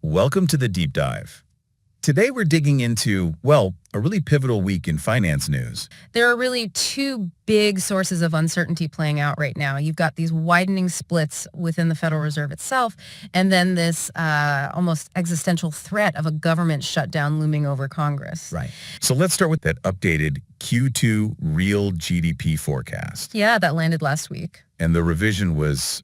Welcome to the Deep Dive. Today we're digging into, well, a really pivotal week in finance news. There are really two big sources of uncertainty playing out right now. You've got these widening splits within the Federal Reserve itself, and then this almost existential threat of a government shutdown looming over Congress. Right. So let's start with that updated Q2 real GDP forecast. Yeah, that landed last week. And the revision was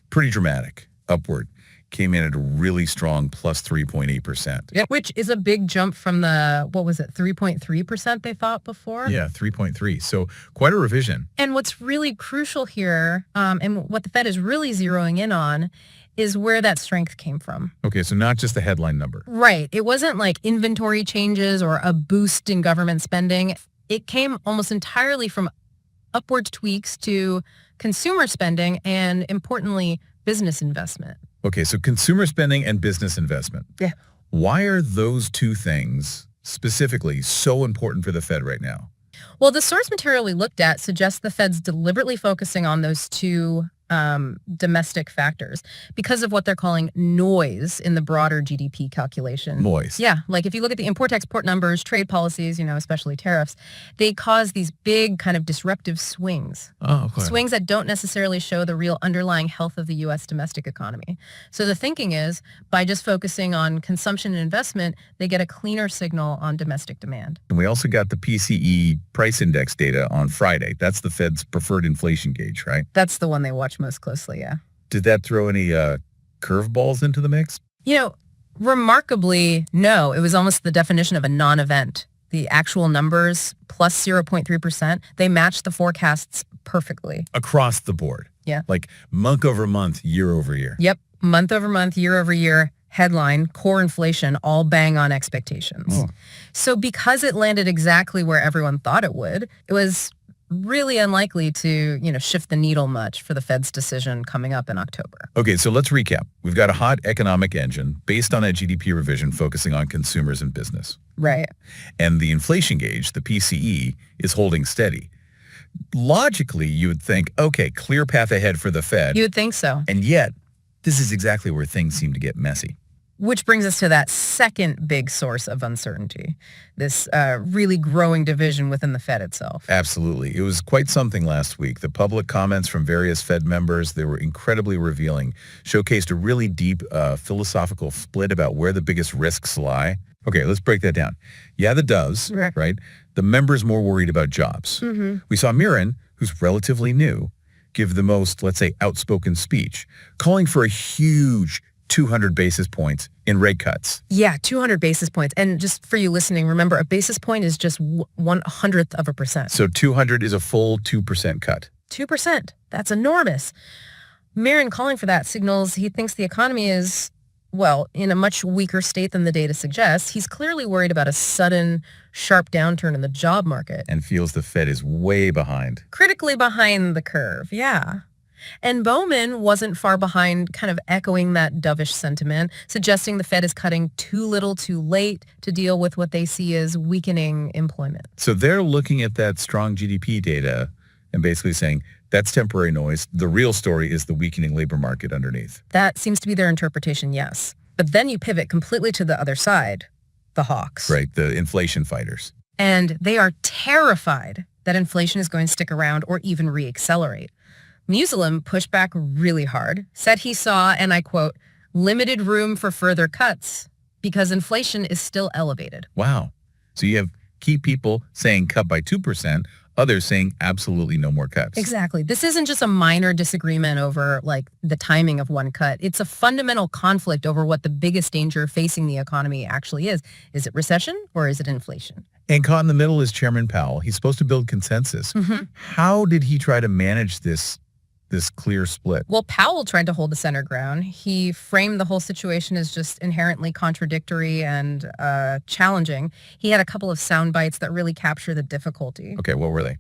pretty dramatic, upward. Came in at a really strong plus 3.8%. Yep. Which is a big jump from the, 3.3% they thought before? Yeah, 3.3. So quite a revision. And what's really crucial here, and what the Fed is really zeroing in on, is where that strength came from. Okay, so not just the headline number. Right. It wasn't like inventory changes or a boost in government spending. It came almost entirely from upward tweaks to consumer spending and, importantly, business investment. Okay, so consumer spending and business investment. Yeah. Why are those two things specifically so important for the Fed right now? Well, the source material we looked at suggests the Fed's deliberately focusing on those two domestic factors because of what they're calling noise in the broader GDP calculation. Noise. Yeah, like if you look at the import-export numbers, trade policies, especially tariffs, they cause these big kind of disruptive swings. Oh, okay. Swings that don't necessarily show the real underlying health of the U.S. domestic economy. So the thinking is, by just focusing on consumption and investment, they get a cleaner signal on domestic demand. And we also got the PCE price index data on Friday. That's the Fed's preferred inflation gauge, right? That's the one they watch most closely, yeah. Did that throw any curveballs into the mix? Remarkably, no. It was almost the definition of a non-event. The actual numbers, plus 0.3%, they matched the forecasts perfectly. Across the board? Yeah. Like month over month, year over year? Yep. Month over month, year over year, headline, core inflation, all bang on expectations. Oh. So because it landed exactly where everyone thought it would, it was really unlikely to, shift the needle much for the Fed's decision coming up in October. Okay, so let's recap. We've got a hot economic engine based on a GDP revision focusing on consumers and business. Right. And the inflation gauge, the PCE, is holding steady. Logically, you would think, okay, clear path ahead for the Fed. You would think so. And yet, this is exactly where things seem to get messy. Which brings us to that second big source of uncertainty, this really growing division within the Fed itself. Absolutely. It was quite something last week. The public comments from various Fed members, they were incredibly revealing, showcased a really deep philosophical split about where the biggest risks lie. Okay, let's break that down. Yeah, the doves, right? The members more worried about jobs. Mm-hmm. We saw Mirren, who's relatively new, give the most, let's say, outspoken speech, calling for a huge 200 basis points in rate cuts. Yeah, 200 basis points. And just for you listening, remember, a basis point is just 1/100th of a percent. So 200 is a full 2% cut. 2%. That's enormous. Mirren calling for that signals he thinks the economy is, in a much weaker state than the data suggests. He's clearly worried about a sudden, sharp downturn in the job market. And feels the Fed is way behind. Critically behind the curve, yeah. And Bowman wasn't far behind, kind of echoing that dovish sentiment, suggesting the Fed is cutting too little too late to deal with what they see as weakening employment. So they're looking at that strong GDP data and basically saying, that's temporary noise. The real story is the weakening labor market underneath. That seems to be their interpretation, yes. But then you pivot completely to the other side, the hawks. Right, the inflation fighters. And they are terrified that inflation is going to stick around or even reaccelerate. Musalem pushed back really hard, said he saw, and I quote, limited room for further cuts because inflation is still elevated. Wow. So you have key people saying cut by 2%, others saying absolutely no more cuts. Exactly. This isn't just a minor disagreement over the timing of one cut. It's a fundamental conflict over what the biggest danger facing the economy actually is. Is it recession or is it inflation? And caught in the middle is Chairman Powell. He's supposed to build consensus. Mm-hmm. How did he try to manage this clear split? Well, Powell tried to hold the center ground. He framed the whole situation as just inherently contradictory and challenging. He had a couple of sound bites that really capture the difficulty. Okay, what were they?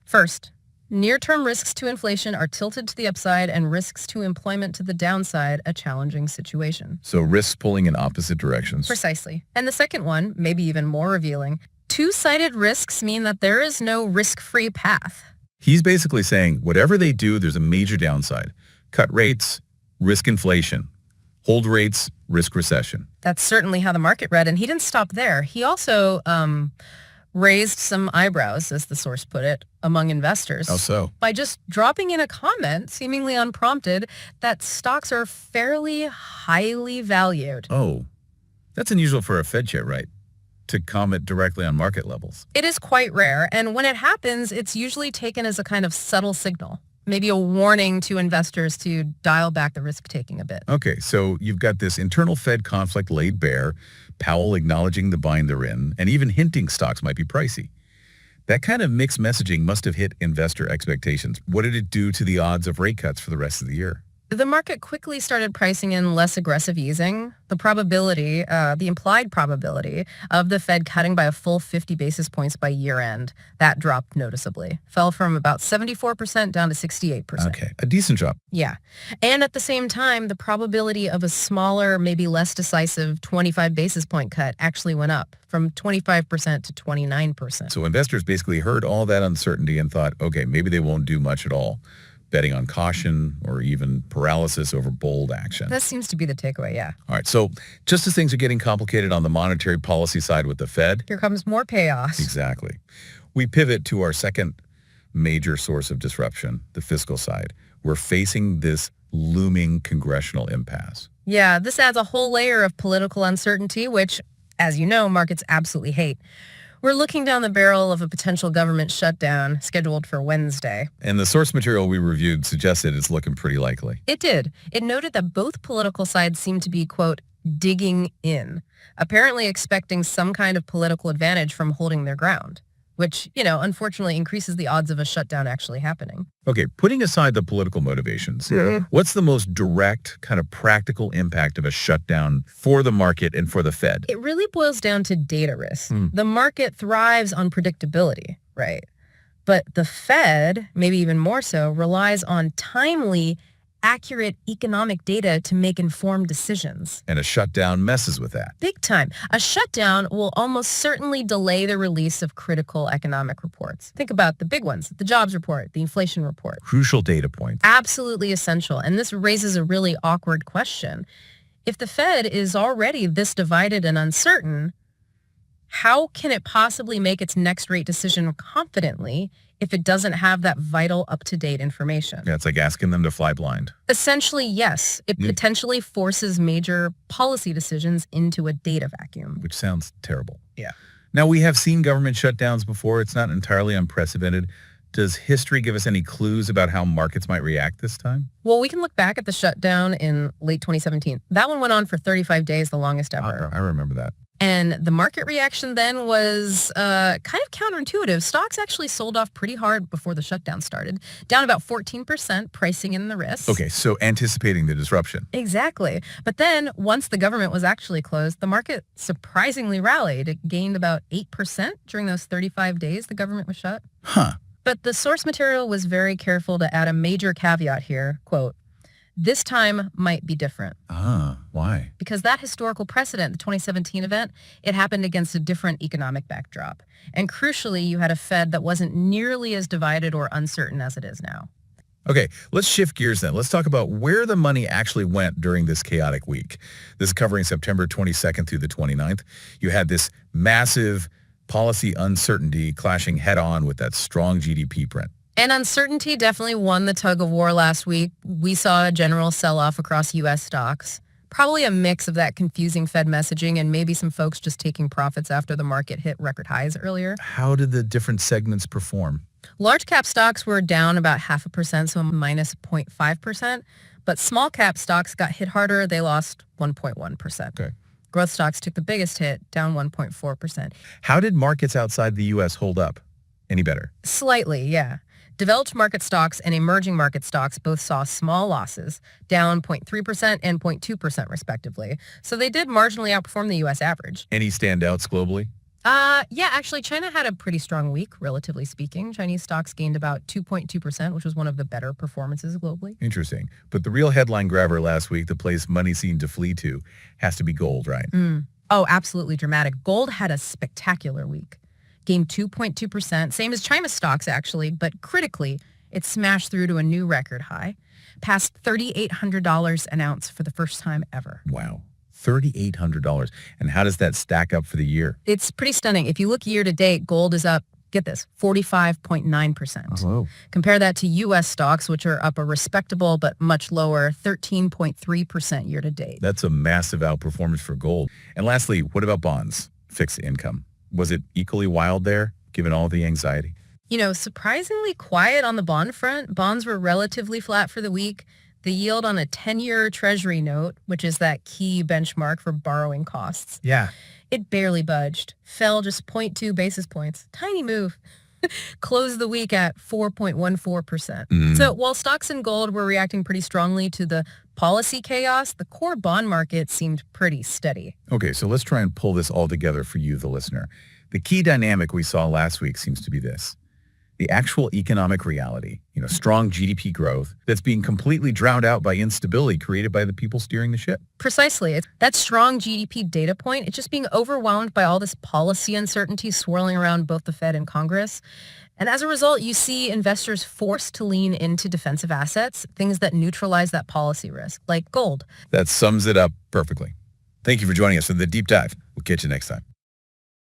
First, near-term risks to inflation are tilted to the upside and risks to employment to the downside, a challenging situation. So risks pulling in opposite directions. Precisely. And the second one, maybe even more revealing, two-sided risks mean that there is no risk-free path. He's basically saying whatever they do, there's a major downside. Cut rates, risk inflation. Hold rates, risk recession. That's certainly how the market read, and he didn't stop there. He also raised some eyebrows, as the source put it, among investors. How so? By just dropping in a comment, seemingly unprompted, that stocks are fairly highly valued. Oh, that's unusual for a Fed chair, right? To comment directly on market levels. It is quite rare, and when it happens, it's usually taken as a kind of subtle signal, maybe a warning to investors to dial back the risk-taking a bit. Okay, so you've got this internal Fed conflict laid bare, Powell acknowledging the bind they're in, and even hinting stocks might be pricey. That kind of mixed messaging must have hit investor expectations. What did it do to the odds of rate cuts for the rest of the year? The market quickly started pricing in less aggressive easing. The probability, the implied probability of the Fed cutting by a full 50 basis points by year end, that dropped noticeably. Fell from about 74% down to 68%. Okay, a decent drop. Yeah. And at the same time, the probability of a smaller, maybe less decisive 25 basis point cut actually went up from 25% to 29%. So investors basically heard all that uncertainty and thought, okay, maybe they won't do much at all, betting on caution or even paralysis over bold action. That seems to be the takeaway, yeah. All right, so just as things are getting complicated on the monetary policy side with the Fed. Here comes more chaos. Exactly. We pivot to our second major source of disruption, the fiscal side. We're facing this looming congressional impasse. Yeah, this adds a whole layer of political uncertainty, which, as you know, markets absolutely hate. We're looking down the barrel of a potential government shutdown scheduled for Wednesday. And the source material we reviewed suggested it's looking pretty likely. It did. It noted that both political sides seem to be, quote, digging in, apparently expecting some kind of political advantage from holding their ground, which, unfortunately increases the odds of a shutdown actually happening. Okay, putting aside the political motivations, what's the most direct kind of practical impact of a shutdown for the market and for the Fed? It really boils down to data risk. The market thrives on predictability, right? But the Fed, maybe even more so, relies on timely, accurate economic data to make informed decisions. And a shutdown messes with that. Big time. A shutdown will almost certainly delay the release of critical economic reports. Think about the big ones, the jobs report, the inflation report. Crucial data points. Absolutely essential. And this raises a really awkward question. If the Fed is already this divided and uncertain, how can it possibly make its next rate decision confidently if it doesn't have that vital up-to-date information? Yeah, it's like asking them to fly blind. Essentially, yes. It potentially forces major policy decisions into a data vacuum. Which sounds terrible. Yeah. Now, we have seen government shutdowns before. It's not entirely unprecedented. Does history give us any clues about how markets might react this time? Well, we can look back at the shutdown in late 2017. That one went on for 35 days, the longest ever. I remember that. And the market reaction then was kind of counterintuitive. Stocks actually sold off pretty hard before the shutdown started, down about 14%, pricing in the risk. Okay, so anticipating the disruption. Exactly. But then once the government was actually closed, the market surprisingly rallied. It gained about 8% during those 35 days the government was shut. Huh. But the source material was very careful to add a major caveat here, quote, "This time might be different." Why? Because that historical precedent, the 2017 event, it happened against a different economic backdrop. And crucially, you had a Fed that wasn't nearly as divided or uncertain as it is now. Okay, let's shift gears then. Let's talk about where the money actually went during this chaotic week. This is covering September 22nd through the 29th. You had this massive policy uncertainty clashing head-on with that strong GDP print. And uncertainty definitely won the tug of war last week. We saw a general sell-off across U.S. stocks. Probably a mix of that confusing Fed messaging and maybe some folks just taking profits after the market hit record highs earlier. How did the different segments perform? Large cap stocks were down about 0.5%, so minus 0.5%. But small cap stocks got hit harder. They lost 1.1%. Okay. Growth stocks took the biggest hit, down 1.4%. How did markets outside the U.S. hold up? Any better? Slightly, yeah. Developed market stocks and emerging market stocks both saw small losses, down 0.3% and 0.2% respectively. So they did marginally outperform the U.S. average. Any standouts globally? Yeah, actually, China had a pretty strong week, relatively speaking. Chinese stocks gained about 2.2%, which was one of the better performances globally. Interesting. But the real headline grabber last week, the place money seemed to flee to, has to be gold, right? Oh, absolutely dramatic. Gold had a spectacular week. Gained 2.2%, same as China stocks actually, but critically, it smashed through to a new record high. passed $3,800 an ounce for the first time ever. Wow. $3,800. And how does that stack up for the year? It's pretty stunning. If you look year to date, gold is up, get this, 45.9%. Oh. Compare that to U.S. stocks, which are up a respectable but much lower 13.3% year to date. That's a massive outperformance for gold. And lastly, what about bonds? Fixed income. Was it equally wild there, given all the anxiety? Surprisingly quiet on the bond front. Bonds were relatively flat for the week. The yield on a 10-year Treasury note, which is that key benchmark for borrowing costs, it barely budged. Fell just zero point 0.2 basis points. Tiny move. Closed the week at 4.14%. So while stocks and gold were reacting pretty strongly to the policy chaos, the core bond market seemed pretty steady. Okay, so let's try and pull this all together for you, the listener. The key dynamic we saw last week seems to be this. The actual economic reality, strong GDP growth that's being completely drowned out by instability created by the people steering the ship. Precisely. It's that strong GDP data point. It's just being overwhelmed by all this policy uncertainty swirling around both the Fed and Congress. And as a result, you see investors forced to lean into defensive assets, things that neutralize that policy risk, like gold. That sums it up perfectly. Thank you for joining us for the deep dive. We'll catch you next time.